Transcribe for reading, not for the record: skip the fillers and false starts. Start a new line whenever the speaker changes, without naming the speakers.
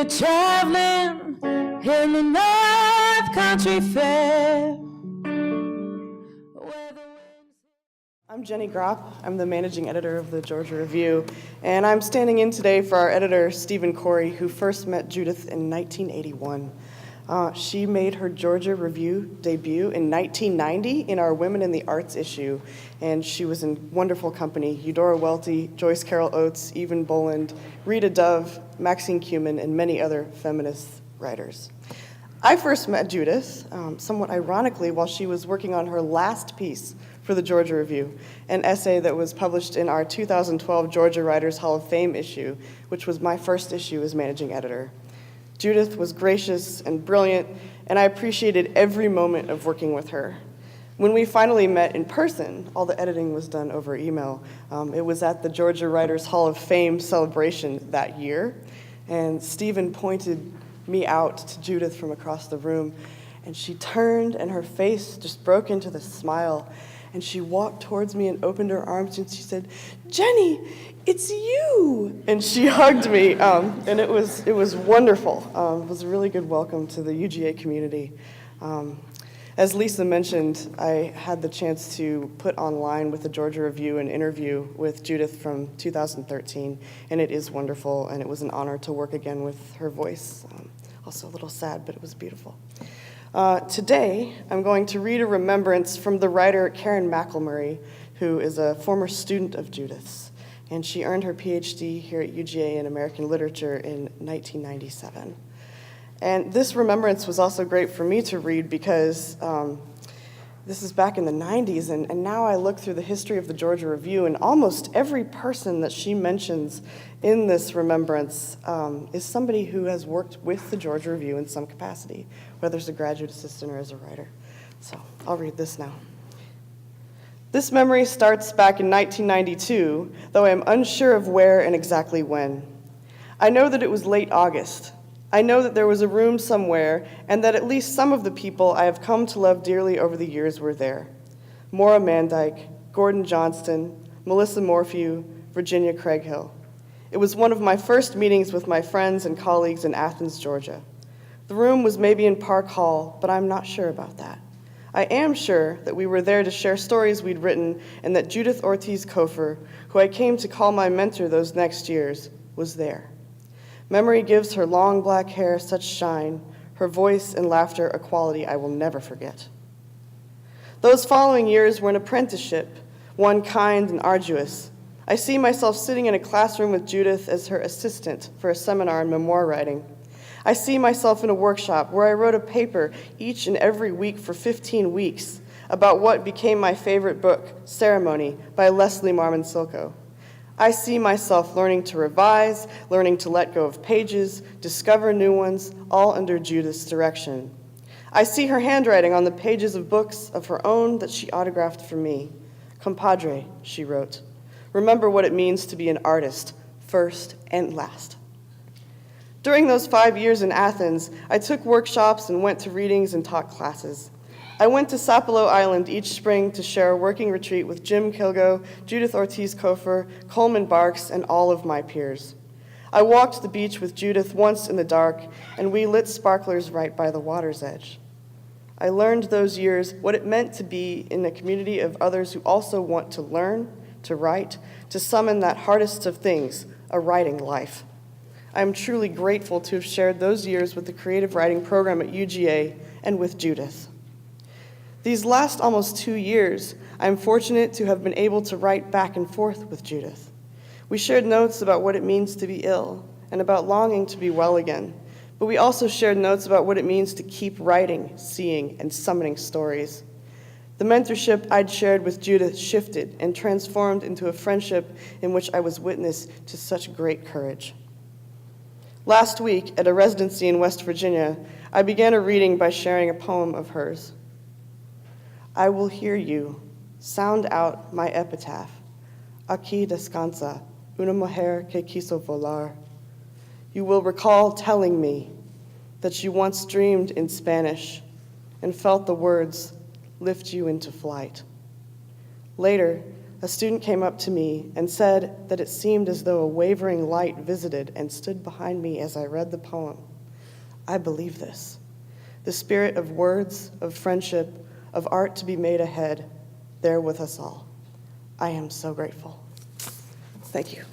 you're traveling in the North Country Fair.
I'm Jenny Gropp. I'm the managing editor of the Georgia Review, and I'm standing in today for our editor, Stephen Corey, who first met Judith in 1981. She made her Georgia Review debut in 1990 in our Women in the Arts issue, and she was in wonderful company: Eudora Welty, Joyce Carol Oates, Evan Boland, Rita Dove, Maxine Kumin, and many other feminist writers. I first met Judith, somewhat ironically, while she was working on her last piece for the Georgia Review, an essay that was published in our 2012 Georgia Writers Hall of Fame issue, which was my first issue as managing editor. Judith was gracious and brilliant, and I appreciated every moment of working with her. When we finally met in person, all the editing was done over email. It was at the Georgia Writers Hall of Fame celebration that year, and Stephen pointed me out to Judith from across the room, and she turned and her face just broke into the smile, and she walked towards me and opened her arms and she said, "Jenny, it's you!" And she hugged me, and it was wonderful. It was a really good welcome to the UGA community. As Lisa mentioned, I had the chance to put online with the Georgia Review an interview with Judith from 2013, and it is wonderful, and it was an honor to work again with her voice. Also a little sad, but it was beautiful. Today, I'm going to read a remembrance from the writer Karen McElmurray, who is a former student of Judith's, and she earned her PhD here at UGA in American Literature in 1997. And this remembrance was also great for me to read because this is back in the 90s, and now I look through the history of the Georgia Review, and almost every person that she mentions in this remembrance is somebody who has worked with the Georgia Review in some capacity, whether as a graduate assistant or as a writer. So I'll read this now. This memory starts back in 1992, though I am unsure of where and exactly when. I know that it was late August. I know that there was a room somewhere, and that at least some of the people I have come to love dearly over the years were there. Maura Mandyke, Gordon Johnston, Melissa Morphew, Virginia Craighill. It was one of my first meetings with my friends and colleagues in Athens, Georgia. The room was maybe in Park Hall, but I'm not sure about that. I am sure that we were there to share stories we'd written, and that Judith Ortiz Cofer, who I came to call my mentor those next years, was there. Memory gives her long black hair such shine, her voice and laughter a quality I will never forget. Those following years were an apprenticeship, one kind and arduous. I see myself sitting in a classroom with Judith as her assistant for a seminar in memoir writing. I see myself in a workshop where I wrote a paper each and every week for 15 weeks about what became my favorite book, Ceremony, by Leslie Marmon Silko. I see myself learning to revise, learning to let go of pages, discover new ones, all under Judith's direction. I see her handwriting on the pages of books of her own that she autographed for me. "Compadre," she wrote, "remember what it means to be an artist, first and last." During those 5 years in Athens, I took workshops and went to readings and taught classes. I went to Sapelo Island each spring to share a working retreat with Jim Kilgo, Judith Ortiz Cofer, Coleman Barks, and all of my peers. I walked the beach with Judith once in the dark, and we lit sparklers right by the water's edge. I learned those years what it meant to be in a community of others who also want to learn, to write, to summon that hardest of things, a writing life. I am truly grateful to have shared those years with the creative writing program at UGA and with Judith. These last almost 2 years, I am fortunate to have been able to write back and forth with Judith. We shared notes about what it means to be ill and about longing to be well again, but we also shared notes about what it means to keep writing, seeing, and summoning stories. The mentorship I'd shared with Judith shifted and transformed into a friendship in which I was witness to such great courage. Last week, at a residency in West Virginia, I began a reading by sharing a poem of hers. I will hear you sound out my epitaph. Aquí descansa una mujer que quiso volar. You will recall telling me that you once dreamed in Spanish and felt the words lift you into flight. Later, a student came up to me and said that it seemed as though a wavering light visited and stood behind me as I read the poem. I believe this. The spirit of words, of friendship, of art to be made ahead, there with us all. I am so grateful. Thank you.